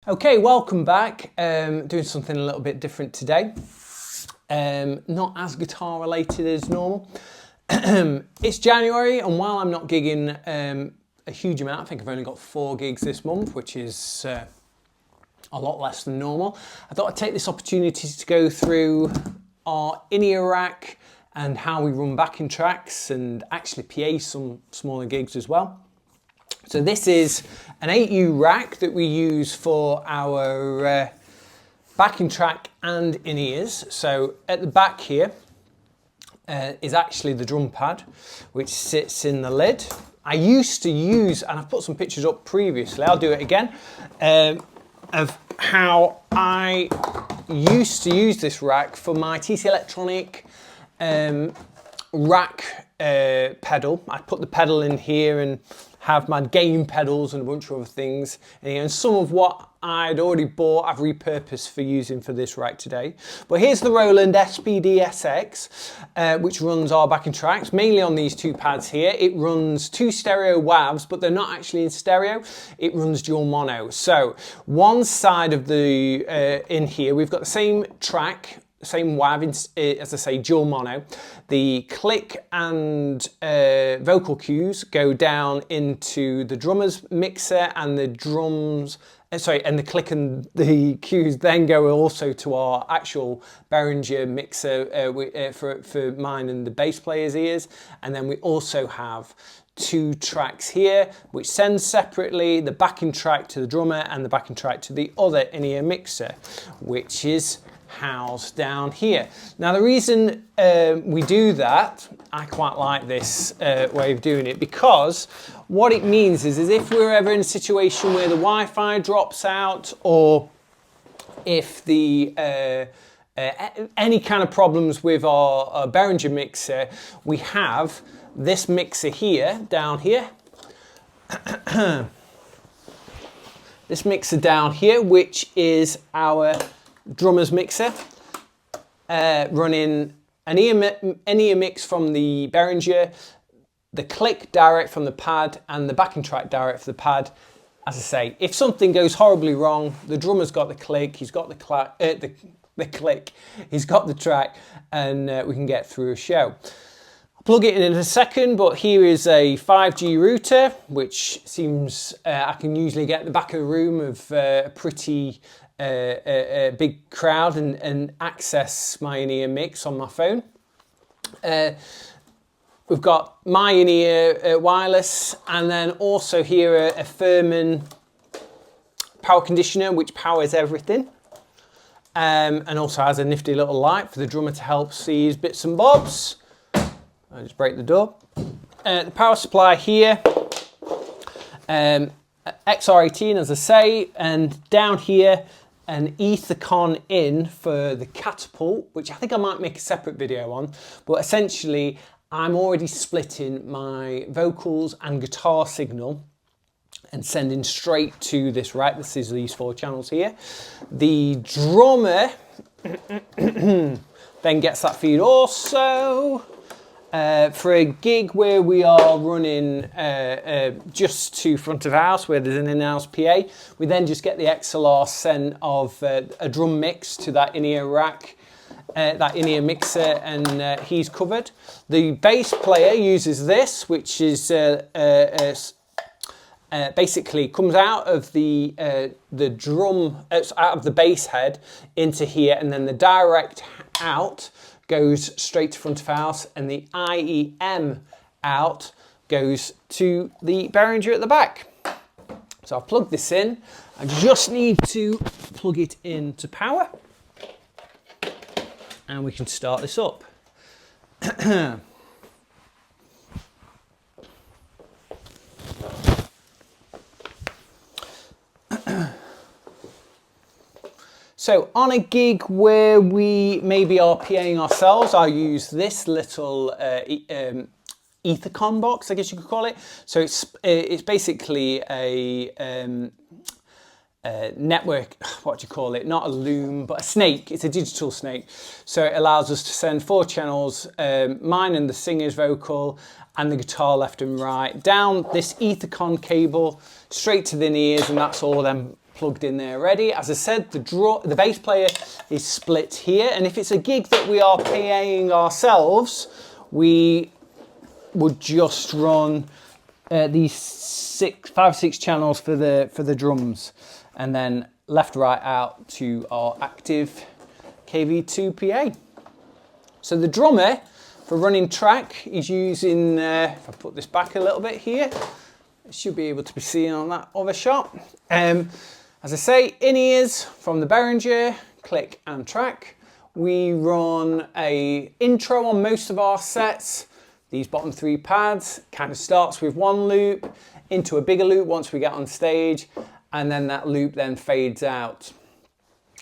Okay, welcome back. Doing something a little bit different today. Not as guitar related as normal. It's January, and while I'm not gigging a huge amount, I think I've only got 4 gigs this month, which is a lot less than normal. I thought I'd take this opportunity to go through our in-ear rack and how we run backing tracks and actually PA some smaller gigs as well. So this is an 8U rack that we use for our backing track and in-ears. So at the back here is actually the drum pad, which sits in the lid. I used to use, and I've put some pictures up previously, I'll do it again, of how I used to use this rack for my TC Electronic rack pedal. I put the pedal in here and have my gain pedals and a bunch of other things in here, and some of what I'd already bought I've repurposed for using for this rack today. But here's the Roland SPD SX, which runs our backing tracks, mainly on these 2 pads here. It runs 2 stereo WAVs, but they're not actually in stereo. It runs dual mono. So one side of the, in here, we've got the same track, same WAV, as I say, dual mono. The click and vocal cues go down into the drummer's mixer, and the drums, and the click and the cues then go also to our actual Behringer mixer for mine and the bass player's ears. And then we also have 2 tracks here, which send separately, the backing track to the drummer and the backing track to the other in-ear mixer, which is housed down here. Now the reason we do that, I quite like this way of doing it, because what it means is if we're ever in a situation where the Wi-Fi drops out, or if the any kind of problems with our Behringer mixer, we have this mixer here, down here. This mixer down here, which is our drummer's mixer, running an ear mix from the Behringer, the click direct from the pad, and the backing track direct from the pad. As I say, if something goes horribly wrong, the drummer's got the click, he's got the click, he's got the track, and we can get through a show. I'll plug it in a second, but here is a 5G router, which seems I can usually get in the back of the room of a pretty a big crowd and access my in-ear mix on my phone. We've got my in-ear wireless, and then also here a Furman power conditioner, which powers everything, and also has a nifty little light for the drummer to help see his bits and bobs. I'll just break the door. The power supply here, XR18 as I say, and down here an Ethicon in for the catapult, which I think I might make a separate video on, but essentially I'm already splitting my vocals and guitar signal and sending straight to this rack. This is these 4 channels here. The drummer then gets that feed also. For a gig where we are running just to front of house, where there's an in-house PA, we then just get the XLR sent of a drum mix to that in-ear rack, that in-ear mixer, and he's covered. The bass player uses this, which is basically comes out of the drum, out of the bass head into here, and then the direct out goes straight to front of house, and the IEM out goes to the Behringer at the back. So I'll plug this in. I just need to plug it into power, and we can start this up. So on a gig where we maybe are PAing ourselves, I'll use this little Ethicon box, I guess you could call it. So it's basically a network, what do you call it? Not a loom, but a snake. It's a digital snake. So it allows us to send 4 channels, mine and the singer's vocal, and the guitar left and right, down this Ethicon cable, straight to the ears, and that's all then plugged in there ready. As I said, the bass player is split here, and if it's a gig that we are PAing ourselves, we would just run these 5 or 6 channels for the drums, and then left right out to our active KV2 PA. So the drummer for running track is using, if I put this back a little bit here, it should be able to be seen on that other shot. As I say, in-ears from the Behringer, click and track. We run a intro on most of our sets. These bottom 3 pads kind of starts with one loop into a bigger loop once we get on stage, and then that loop then fades out.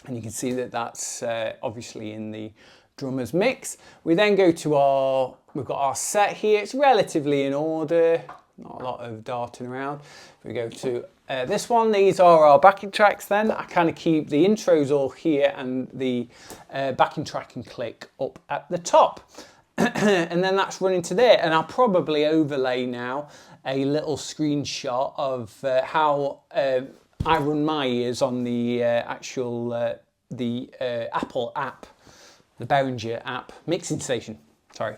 And you can see that that's obviously in the drummer's mix. We then go to we've got our set here. It's relatively in order, not a lot of darting around. We go to this one. These are our backing tracks then. I kind of keep the intros all here and the backing track and click up at the top. And then that's running to there. And I'll probably overlay now a little screenshot of how I run my ears on the actual Apple app, the Behringer app mixing station. Sorry.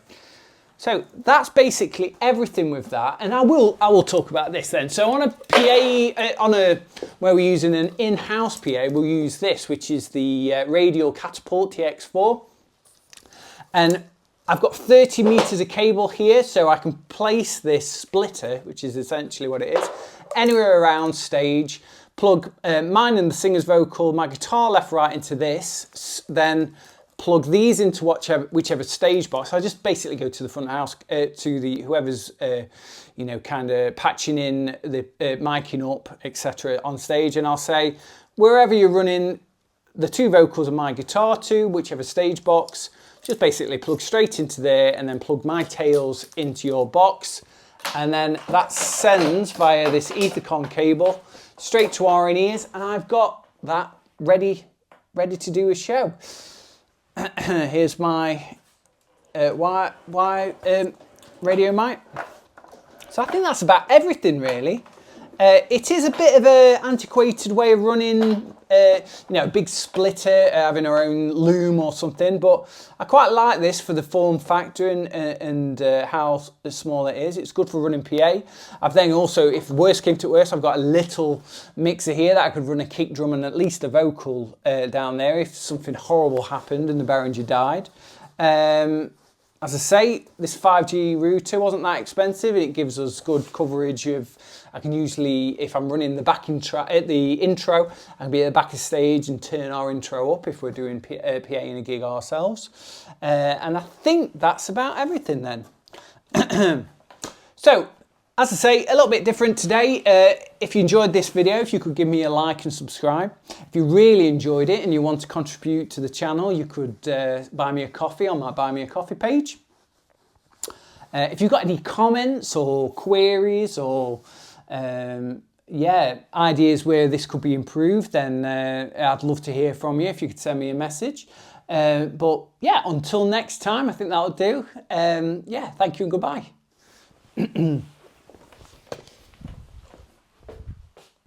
So that's basically everything with that, and I will talk about this then. So on a PA, where we're using an in-house PA, we'll use this, which is the Radial Catapult TX4, and I've got 30 meters of cable here, so I can place this splitter, which is essentially what it is, anywhere around stage. Plug mine and the singer's vocal, my guitar left right into this, then plug these into whichever stage box. I just basically go to the front of the house, to the whoever's you know, kind of patching in the micing up, etc. on stage, and I'll say wherever you're running the 2 vocals of my guitar to, whichever stage box, just basically plug straight into there, and then plug my tails into your box, and then that sends via this Ethercon cable straight to our in-ears, and I've got that ready to do a show. Here's my radio mic. So I think that's about everything really. It is a bit of an antiquated way of running, you know, a big splitter, having our own loom or something, but I quite like this for the form factor and how small it is. It's good for running PA. I've then also, if worst came to worst, I've got a little mixer here that I could run a kick drum and at least a vocal down there if something horrible happened and the Behringer died. As I say, this 5G router wasn't that expensive, and it gives us good coverage of, I can usually, if I'm running the backing track, the intro, I can be at the back of stage and turn our intro up if we're doing PA in a gig ourselves. And I think that's about everything then. So, as I say, a little bit different today. If you enjoyed this video, if you could give me a like and subscribe. If you really enjoyed it and you want to contribute to the channel, you could buy me a coffee on my Buy Me a Coffee page. If you've got any comments or queries or yeah, ideas where this could be improved, then I'd love to hear from you if you could send me a message. But yeah, until next time, I think that'll do. Yeah, thank you and goodbye.